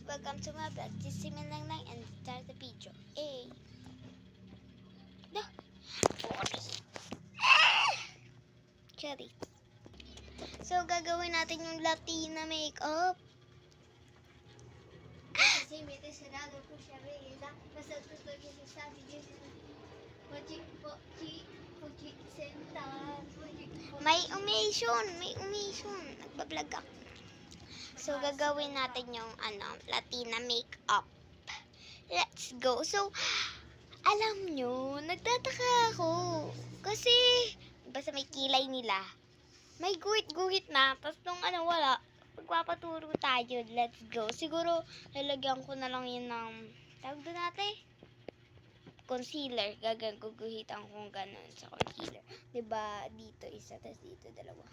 welcome to my vlog. This is Lang and start the video. Hey! Cherry. So, gagawin natin yung Latina makeup. May umission. Nagbablog ako. So, gagawin natin yung Latina makeup. Let's go. So, alam nyo, nagtataka ako. Kasi, basta may kilay nila. May guhit-guhit na. Tapos nung wala. Magpapaturo tayo. Let's go. Siguro, lalagyan ko na lang yun ng, tawag doon natin? Concealer. Guguhitan kong ganun sa concealer. Diba, dito isa, tapos dito dalawa.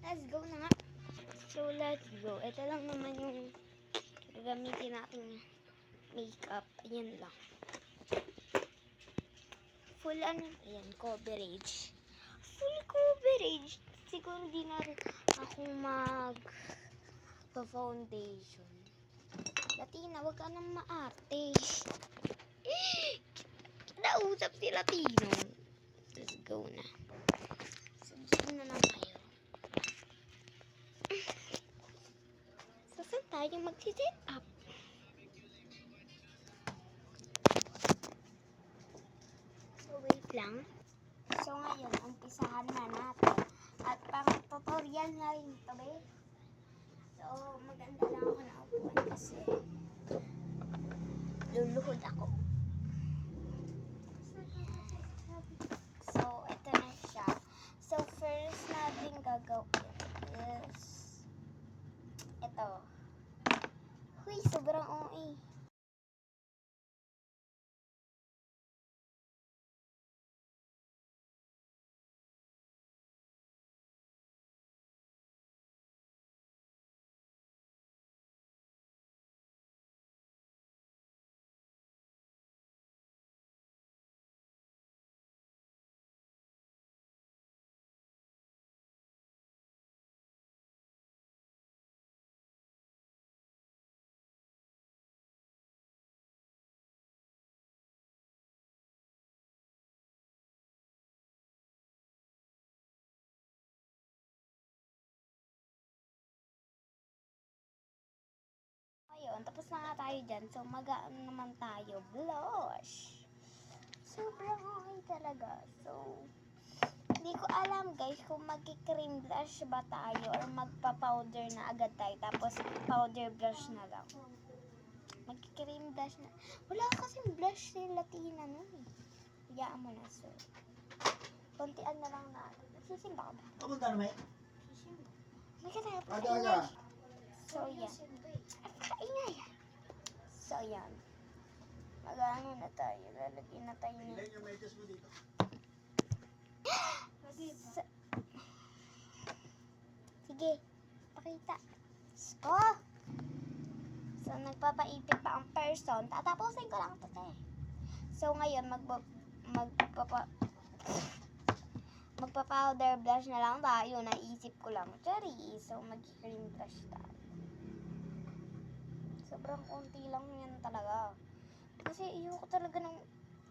Let's go na nga. So, let's go. Ito lang naman yung gagamitin natin makeup. Ayan lang. Full ayan, coverage. Full coverage. Siguro di na rin ako mag-foundation. Latina, wag ka nang maarte. Nausap si Latino. Let's go na. So, dito na lang tayo. So, saan tayo mag-set up? So, wait lang. So, ngayon, umpisahan na natin. At parang tutorial na rin ito, be. So, maganda lang ako na upuan kasi luluhod ako. So, ito na siya. So, first natin gagawin is ito. Huy, sobrang OA. Ayun, tapos na nga tayo dyan. So, mag-ano naman tayo. Blush. Sobrang okay talaga. So, hindi ko alam guys kung mag-cream blush ba tayo or magpa-powder na agad tayo. Tapos, powder blush na lang. Mag-cream blush na. Wala kasing blush si Latina nun eh. Hayaan mo na. So, kontian na lang natin. Nagsisimba ka ba? Pupunta na may? Nagsisimba. May ka tayo. Ada. So, yan. Ingay. So, yan. Mag-ano na tayo. Lalagyan na tayo ng... Ilan yung medyas mo dito? Sige. Pakita. Sko! So, nagpapaipit pa ang person. Tatapusin ko lang ito, eh. So, ngayon, magpa-powder blush na lang tayo. Naisip ko lang. Cherry. So, mag-cream blush tayo. Sobrang konti lang yan talaga. Kasi ayoko talaga ng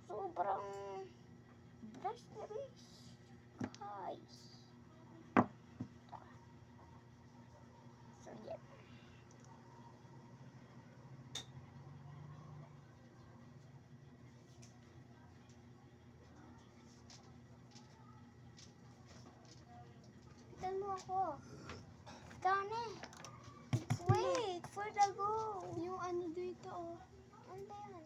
sobrang blush na blush. Guys. So, yan. Tignan mo ako. Kane. Wait for the go. Yung ano dito, oh. Ano ba yan?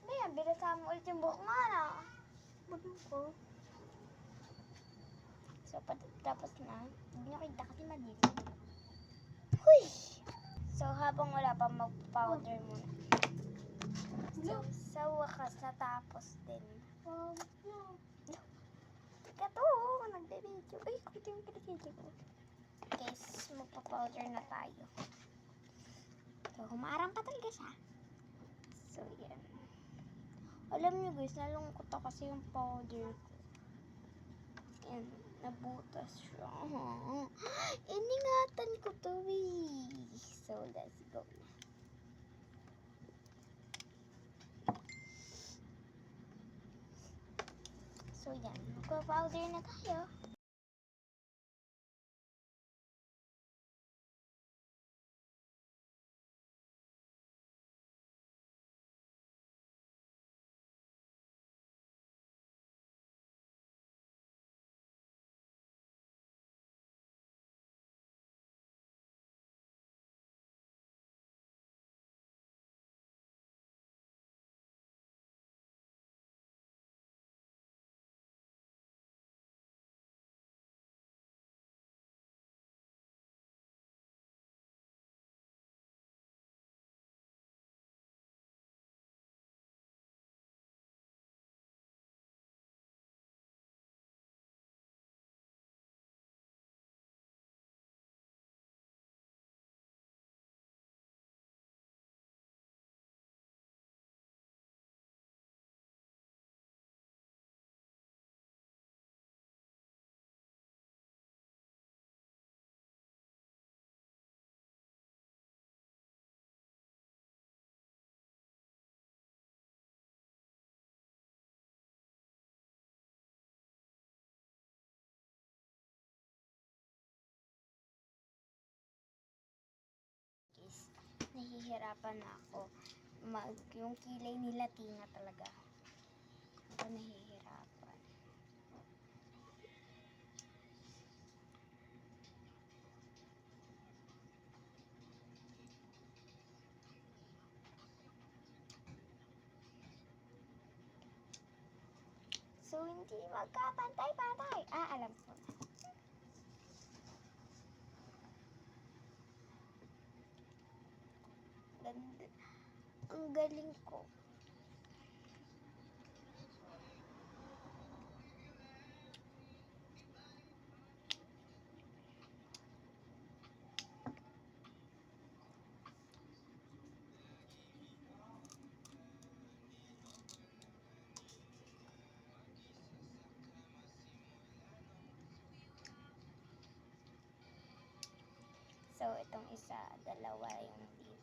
Ano ba yan? binasa mo ulit yung buhok nga na. Buhok ko. So, tapos na. Hindi nyo kita kasi madilim. Huy! So, habang wala pa, mag-powder muna. So, sa wakas, natapos din. Teka to, nagbe-video. Ay, ito yung pinag-video ko. Guys, magpa-powder na tayo. So, humarang pa talaga siya. So, yan. Alam nyo guys, nalungkot ako kasi yung powder ko. Yan, nabutas siya. Iningatan ko to eh. So, let's go na. So, yan. Magpa-powder na tayo. Nahihirapan na ako. Yung kilay nila Tina talaga. Ako nahihirapan. So, hindi magkapantay-pantay. Alam ko na. Ganda. Ang galing ko. So, itong isa, dalawa yung dito.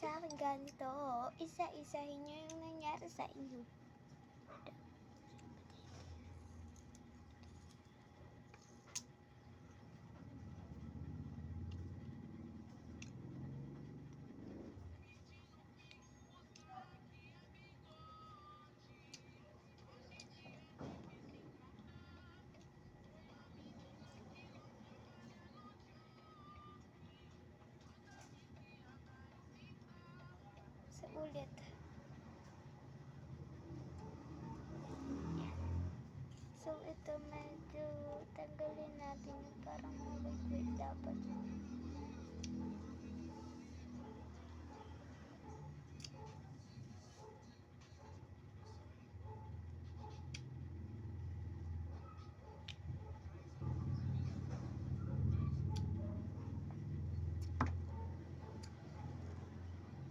Sa akin ganito, isa-isahin nyo yung nangyari sa inyo. Sa ulit. So, ito medyo tanggalin natin yung parang wait dapat.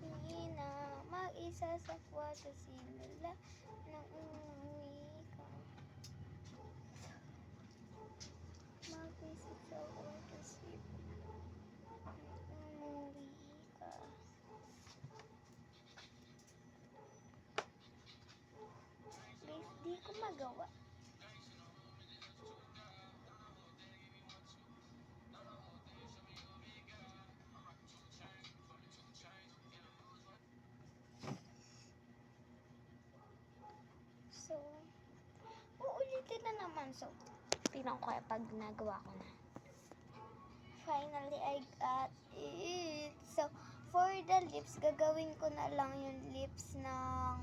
Hindi na mag-isa sa kwarto simula nang umuwi ka. Mag-isa sa kwarto simula nang umuwi ka. Guys, di ko magawa. So, uulitin na naman. So, tingnan ko kaya pag nagawa ko na. Finally, I got it. So, for the lips, gagawin ko na lang yung lips ng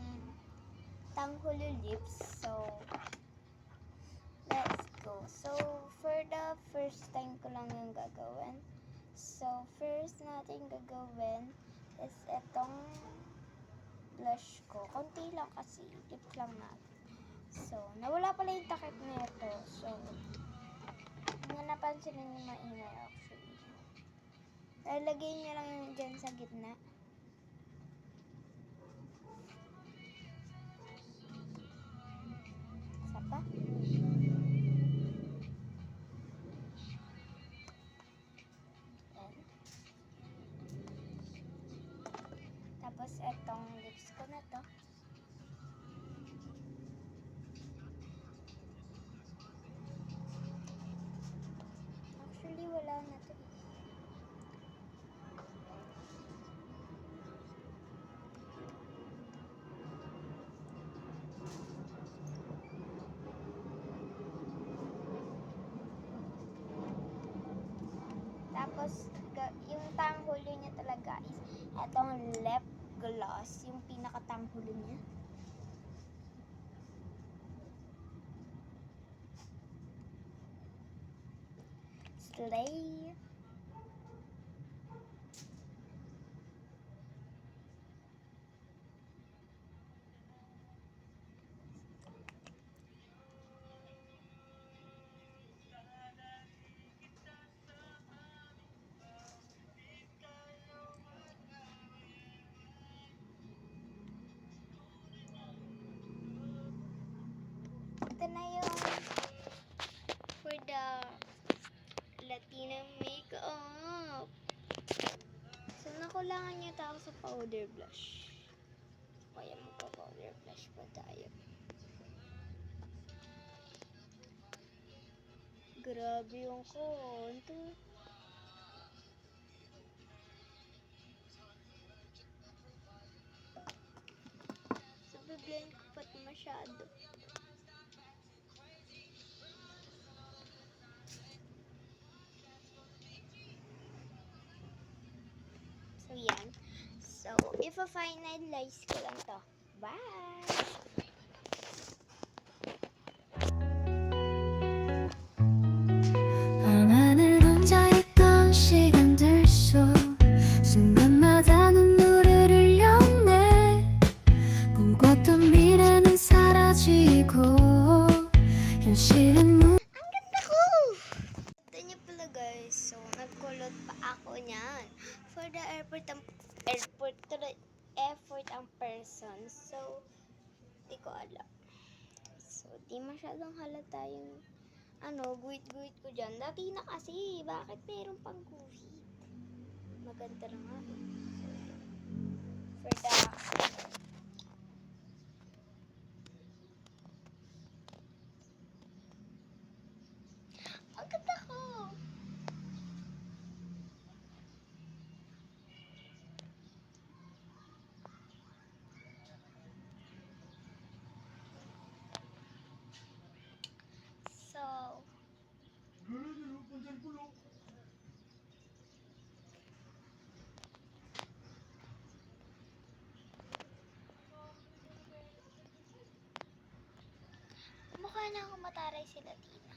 Tangholo lips. So, let's go. So, for the first time ko lang yung gagawin. So, first natin gagawin is itong blush ko. Konti lang kasi, lips lang natin. So, nawala pala yung takip nito. So, hindi na napansin yung maingay actually. Lalagay niyo lang yung dyan sa gitna. Isa pa. Tapos, etong lips ko na to. Actually, wala na to. Tapos, yung tanghulo niya talaga is etong lip gloss, yung pinakatanghulo niya. Slay! Ito na yung for the Latina makeup. So, nakulangan niya ako sa powder blush. Kaya magpa-powder blush pa tayo. Grabe yung contour. So, biblend ko pa masyado. So, yan. So, ipa-finalize ko lang to. Bye! 밤하늘 혼자있던 시간들 속 순간마다 눈물을 흘렸네. 꿈꿨던 미래는 사라지고 현실은 Ang ganda ko! Ito niyo pala guys. So, nagkulot pa ako niyan. For the effort ang person. So, di ko alam. So, di masyadong halata yung guhit-guhit ko dyan. Dati na kasi, bakit meron pang guhit? Maganda na nga eh. For the ang ganda ko! So, mukha na ako mataray si Latina.